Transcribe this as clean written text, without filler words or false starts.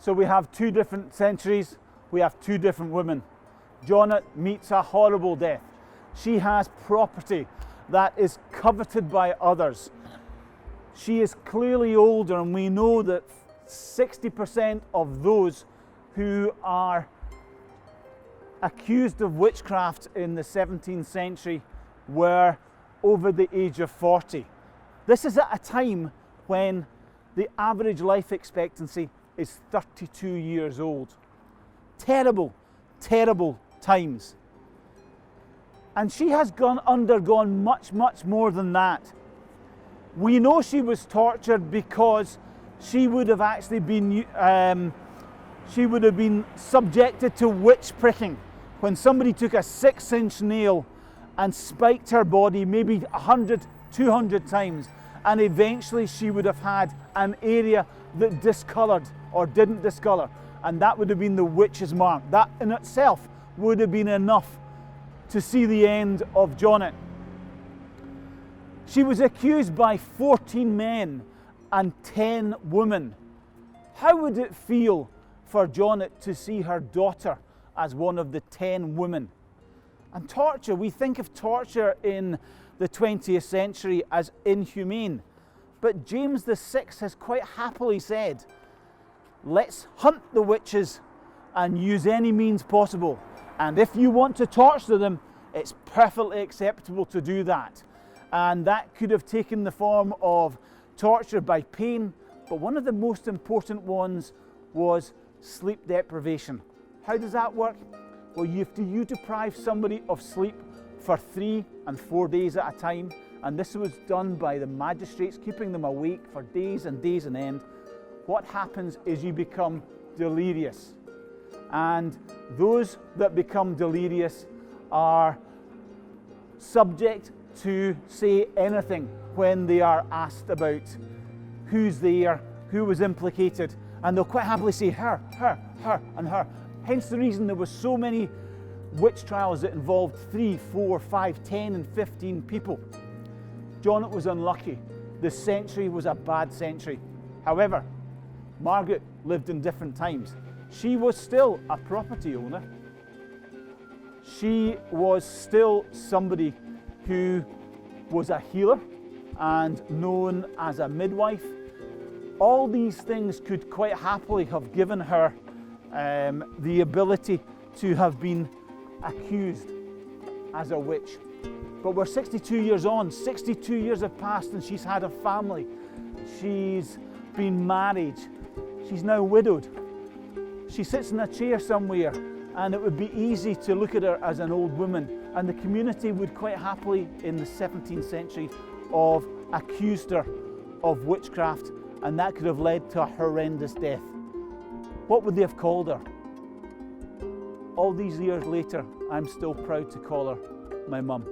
So we have two different centuries, we have two different women. Janet meets a horrible death. She has property that is coveted by others. She is clearly older, and we know that 60% of those who are accused of witchcraft in the 17th century were over the age of 40. This is at a time when the average life expectancy is 32 years old. Terrible, terrible times. And she has undergone much, much more than that. We know she was tortured because she would have actually been subjected to witch pricking, when somebody took a 6-inch nail and spiked her body maybe 100, 200 times, and eventually she would have had an area that discoloured or didn't discolour, and that would have been the witch's mark. That in itself would have been enough to see the end of Janet. She was accused by 14 men and 10 women. How would it feel for Janet to see her daughter as one of the 10 women? And torture, we think of torture in the 20th century as inhumane, but James VI has quite happily said, let's hunt the witches and use any means possible. And if you want to torture them, it's perfectly acceptable to do that. And that could have taken the form of torture by pain, but one of the most important ones was sleep deprivation. How does that work? Well, you deprive somebody of sleep for 3 and 4 days at a time, and this was done by the magistrates, keeping them awake for days and days on end. What happens is you become delirious, and those that become delirious are subject to say anything when they are asked about who's there, who was implicated, and they'll quite happily say her, her, her, and her. Hence the reason there were so many witch trials that involved 3, 4, 5, 10 and 15 people. Janet was unlucky. The century was a bad century. However, Margaret lived in different times. She was still a property owner. She was still somebody who was a healer and known as a midwife. All these things could quite happily have given her the ability to have been accused as a witch. But we're 62 years on, 62 years have passed, and she's had a family. She's been married. She's now widowed. She sits in a chair somewhere, and it would be easy to look at her as an old woman, and the community would quite happily in the 17th century have accused her of witchcraft, and that could have led to a horrendous death. What would they have called her? All these years later, I'm still proud to call her my mum.